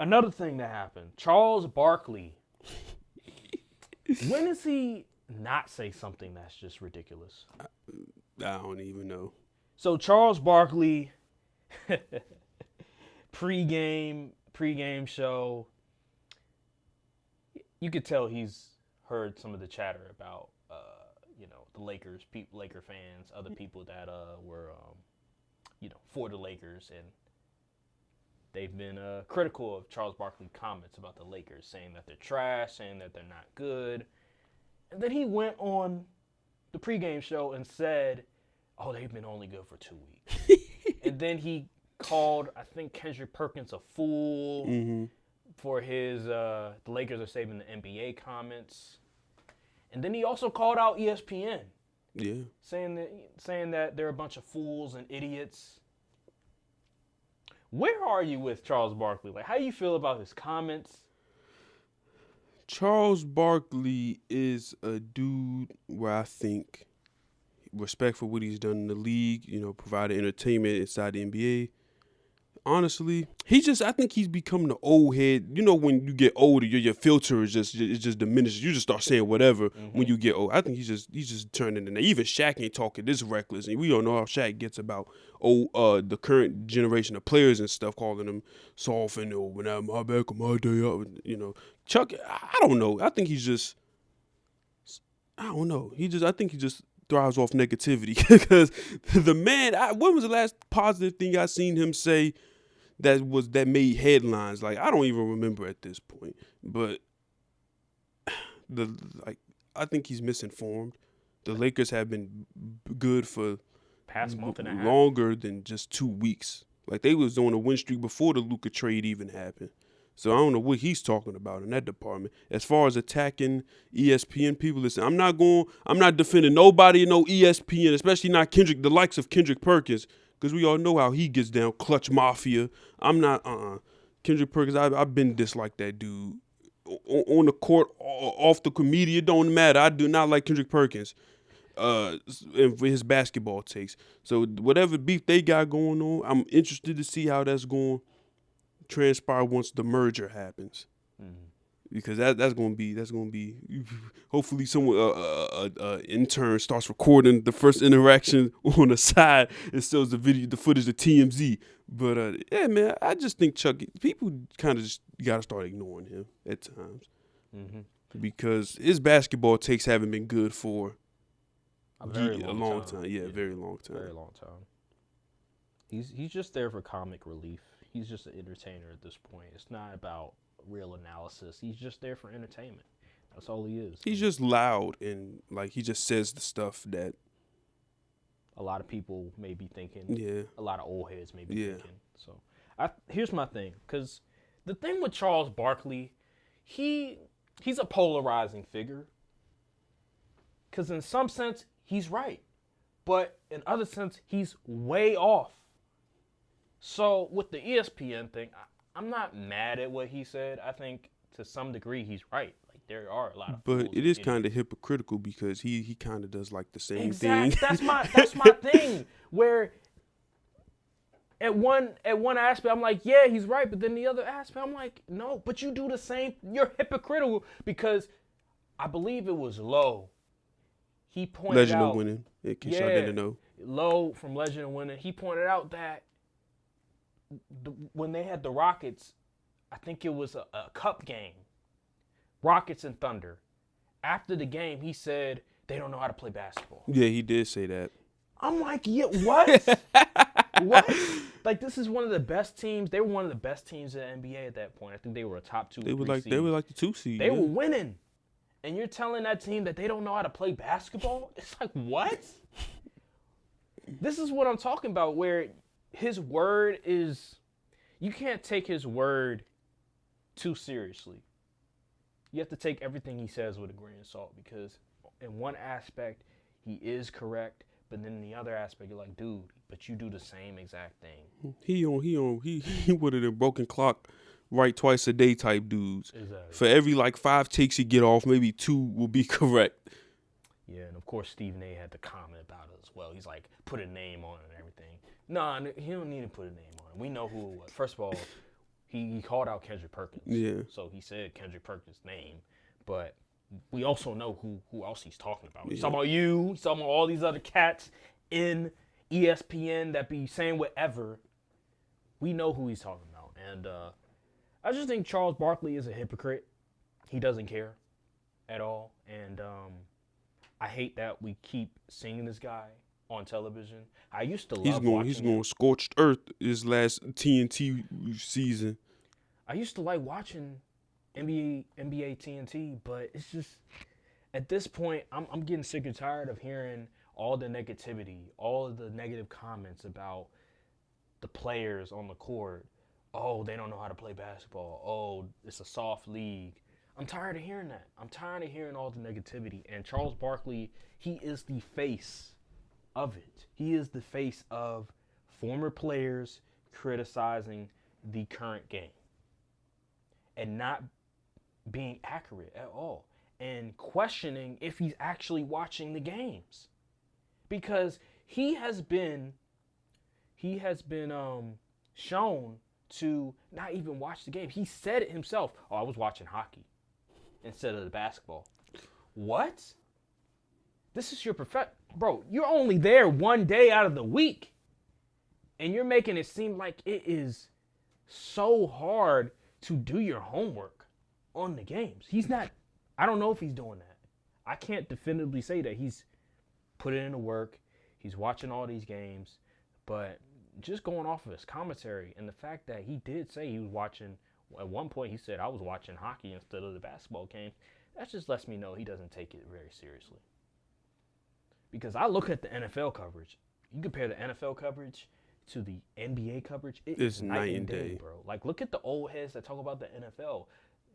Another thing that happened, Charles Barkley. When does he not say something that's just ridiculous? I don't even know. So Charles Barkley, pregame show, you could tell he's heard some of the chatter about, the Lakers, Laker fans, other people that were, for the Lakers, and they've been critical of Charles Barkley's comments about the Lakers, saying that they're trash, saying that they're not good. And then he went on the pregame show and said, oh, they've been only good for 2 weeks. And then he called, I think, Kendrick Perkins a fool for his the Lakers are saving the NBA comments. And then he also called out ESPN. Yeah. Saying that they're a bunch of fools and idiots. Where are you with Charles Barkley? Like, how do you feel about his comments? Charles Barkley is a dude where I think respect for what he's done in the league, provided entertainment inside the NBA. Honestly, I think he's become the old head. When you get older, your filter is just diminishes. You just start saying whatever when you get old. I think he's just turning into, even Shaq ain't talking this reckless, and we don't know how Shaq gets about the current generation of players and stuff, calling them soft and when I'm my back on my day up. Chuck, I don't know. I think I don't know. I think he just thrives off negativity because the man. When was the last positive thing I seen him say that made headlines? Like, I don't even remember at this point. But I think he's misinformed. The Lakers have been good for past month and a half, longer than just 2 weeks. Like, they was on a win streak before the Luka trade even happened. So I don't know what he's talking about in that department. As far as attacking ESPN people, listen, I'm not defending nobody in no ESPN, especially not the likes of Kendrick Perkins, because we all know how he gets down, clutch mafia. I'm not, Kendrick Perkins, I've been disliked that dude. On the court, off the media, it don't matter. I do not like Kendrick Perkins and for his basketball takes. So whatever beef they got going on, I'm interested to see how that's going transpire once the merger happens, because that's gonna be hopefully someone intern starts recording the first interaction on the side and sells the footage to TMZ. But yeah, man, I just think Chuck, people kind of just gotta start ignoring him at times because his basketball takes haven't been good for a long time. Yeah, very long time. Very long time. He's just there for comic relief. He's just an entertainer at this point. It's not about real analysis. He's just there for entertainment. That's all he is. He's just loud and he just says the stuff that a lot of people may be thinking. Yeah. A lot of old heads may be thinking. So here's my thing. Because the thing with Charles Barkley, he's a polarizing figure. Because in some sense, he's right. But in other sense, he's way off. So with the ESPN thing, I'm not mad at what he said. I think to some degree he's right. Like, there are a lot of but it is kind of hypocritical because he kind of does like the same thing. That's my thing. Where at one aspect I'm like, yeah, he's right, but then the other aspect I'm like, no, but you do the same. You're hypocritical because I believe it was Lowe. He pointed Legend out, of Winning. In case y'all didn't know. Lowe from Legend of Winning. He pointed out that when they had the Rockets, I think it was a cup game, Rockets and Thunder. After the game, he said they don't know how to play basketball. Yeah, he did say that. I'm like, yeah, what? What? Like, this is one of the best teams. They were one of the best teams in the NBA at that point. I think they were a top 2 or 3 seed. They were like the 2 seed. They were winning. And you're telling that team that they don't know how to play basketball? It's like, what? This is what I'm talking about, where his word is, you can't take his word too seriously. You have to take everything he says with a grain of salt, because in one aspect, he is correct, but then in the other aspect, you're like, dude, but you do the same exact thing. He one of them broken clock, right twice a day type dudes. Exactly. For every 5 takes you get off, maybe 2 will be correct. Yeah, and of course Stephen A. had to comment about it as well. He's like, put a name on it and everything. Nah, he don't need to put a name on it. We know who it was. First of all, He called out Kendrick Perkins. Yeah. So he said Kendrick Perkins' name, but we also know who else he's talking about. He's Yeah. talking about you. He's talking about all these other cats in ESPN that be saying whatever. We know who he's talking about. And I just think Charles Barkley is a hypocrite. He doesn't care at all. And I hate that we keep seeing this guy on television. I used to love watching He's going scorched earth his last TNT season. I used to like watching NBA TNT, but it's just at this point I'm getting sick and tired of hearing all the negativity, all of the negative comments about the players on the court. Oh, they don't know how to play basketball. Oh, it's a soft league. I'm tired of hearing that. I'm tired of hearing all the negativity. And Charles Barkley, he is the face of it. He is the face of former players criticizing the current game and not being accurate at all and questioning if he's actually watching the games, because he has been shown to not even watch the game. He said it himself. Oh, I was watching hockey instead of the basketball. What? This is your bro, you're only there one day out of the week. And you're making it seem like it is so hard to do your homework on the games. He's not, I don't know if he's doing that. I can't definitively say that he's put it into work. He's watching all these games. But just going off of his commentary and the fact that he did say he was watching, at one point he said, I was watching hockey instead of the basketball game. That just lets me know he doesn't take it very seriously. Because I look at the NFL coverage. You compare the NFL coverage to the NBA coverage, it's night and day, bro. Like, look at the old heads that talk about the NFL.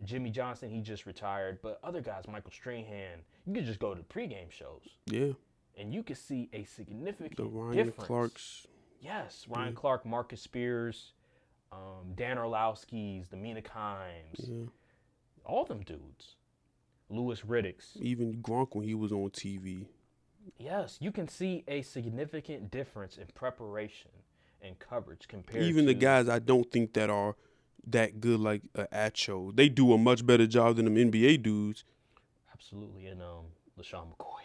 Jimmy Johnson, he just retired. But other guys, Michael Strahan, you could just go to pregame shows. Yeah. And you could see a significant The Ryan difference. Clarks. Yes, Ryan Clark, Marcus Spears, Dan Orlowski's, the Mina Kimes. Yeah. All them dudes. Louis Riddicks. Even Gronk when he was on TV. Yes, you can see a significant difference in preparation and coverage compared Even to the guys I don't think that are that good, like Acho, they do a much better job than them NBA dudes. Absolutely, and LaShawn McCoy.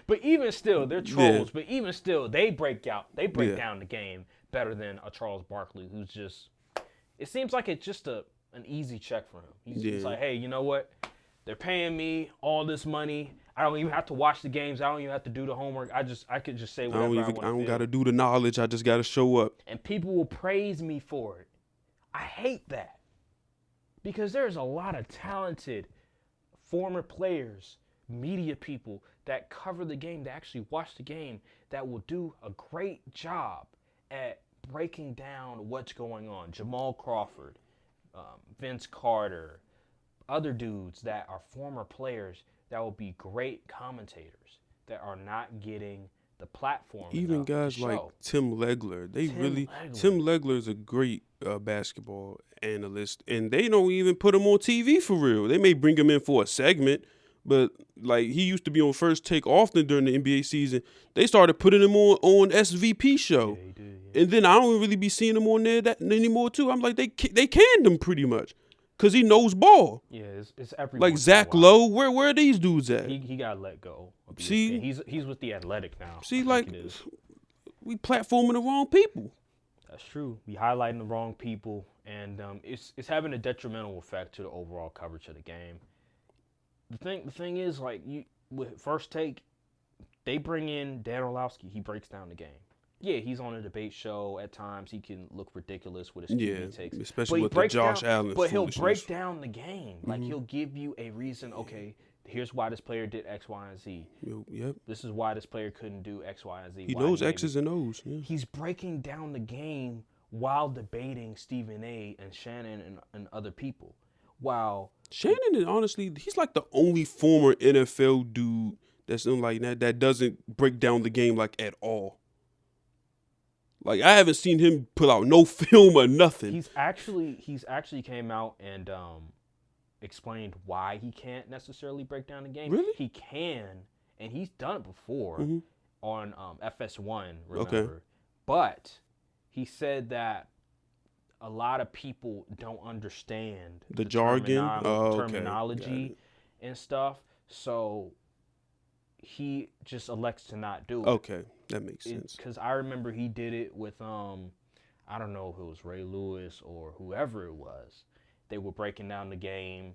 But even still, they're trolls. Yeah. But even still, they break down the game better than a Charles Barkley, who's just. It seems like it's just an easy check for him. He's like, hey, you know what? They're paying me all this money. I don't even have to watch the games. I don't even have to do the homework. I could just say whatever I want to. I don't got to do the knowledge. I just got to show up. And people will praise me for it. I hate that. Because there's a lot of talented former players, media people that cover the game, that actually watch the game, that will do a great job at breaking down what's going on. Jamal Crawford, Vince Carter, other dudes that are former players that will be great commentators that are not getting the platform. Even guys like Tim Legler, Tim Legler is a great basketball analyst, and they don't even put him on TV for real. They may bring him in for a segment, but like he used to be on First Take often during the NBA season. They started putting him on SVP show, yeah, he did, yeah. And then I don't really be seeing him on there that anymore too. I'm like they canned him pretty much. Cause he knows ball. Yeah, it's every like Zach Lowe. Where are these dudes at? He got let go. See, he's with the Athletic now. See, like we platforming the wrong people. That's true. We highlighting the wrong people, and it's having a detrimental effect to the overall coverage of the game. The thing is, like with First Take, they bring in Dan Orlowski. He breaks down the game. Yeah, he's on a debate show at times. He can look ridiculous with his TV takes. Especially with the Josh Allen. But he'll break down the game. Like, he'll give you a reason, okay, here's why this player did X, Y, and Z. Yep. This is why this player couldn't do X, Y, and Z. He knows X's and O's. Yeah. He's breaking down the game while debating Stephen A. and Shannon and other people. While Shannon is honestly, he's like the only former NFL dude that's in like that doesn't break down the game like at all. Like, I haven't seen him put out no film or nothing. He's actually came out and explained why he can't necessarily break down the game. Really? He can, and he's done it before on FS1, remember? Okay. But he said that a lot of people don't understand the jargon, terminology and stuff. So he just elects to not do it. Okay, that makes sense. Because I remember he did it with I don't know if it was Ray Lewis or whoever it was. They were breaking down the game,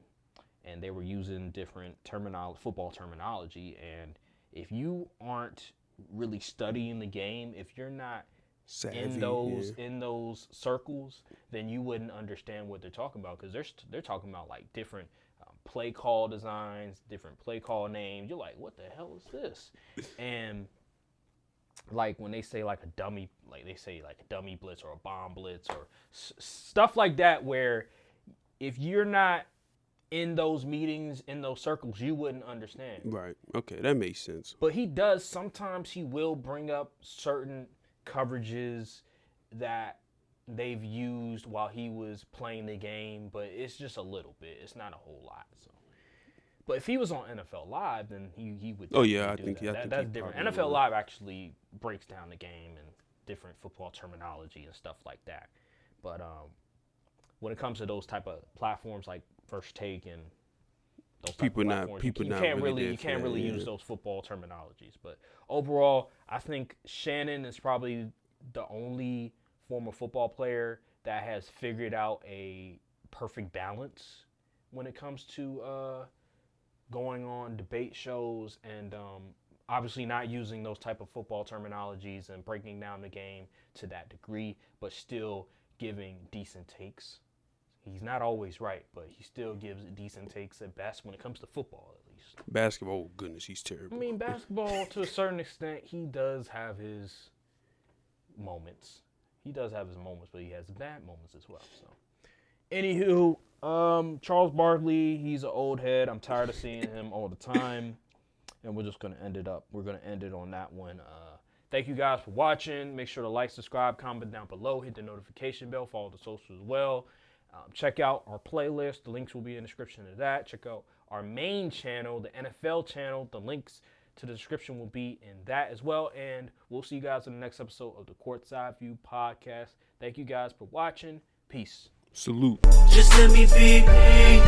and they were using different football terminology. And if you aren't really studying the game, if you're not Savvy, in those circles, then you wouldn't understand what they're talking about, because they're talking about like different play call designs, different play call names. You're like, what the hell is this? And like when they say like a dummy, like they say like a dummy blitz or a bomb blitz or stuff like that, where if you're not in those meetings, in those circles, you wouldn't understand. Right. Okay, that makes sense. But he does. Sometimes he will bring up certain coverages that they've used while he was playing the game, but it's just a little bit. It's not a whole lot. So, but if he was on NFL Live, then he would. Oh yeah, I do think that. That's different. NFL Live actually breaks down the game and different football terminology and stuff like that. But when it comes to those type of platforms like First Take and those people not you can't really use those football terminologies. But overall, I think Shannon is probably the only former football player that has figured out a perfect balance when it comes to going on debate shows and obviously not using those type of football terminologies and breaking down the game to that degree, but still giving decent takes. He's not always right, but he still gives decent takes at best when it comes to football, at least. Basketball, oh goodness, he's terrible. I mean, basketball, to a certain extent, he does have his moments. But he has bad moments as well. So, anywho, Charles Barkley, he's an old head. I'm tired of seeing him all the time, and we're just gonna end it up. We're gonna end it on that one. Thank you guys for watching. Make sure to like, subscribe, comment down below, hit the notification bell, follow the socials as well. Check out our playlist. The links will be in the description of that. Check out our main channel, the NFL channel. The links to the description will be in that as well. And we'll see you guys in the next episode of the Courtside View podcast. Thank you guys for watching. Peace. Salute. Just let me be me.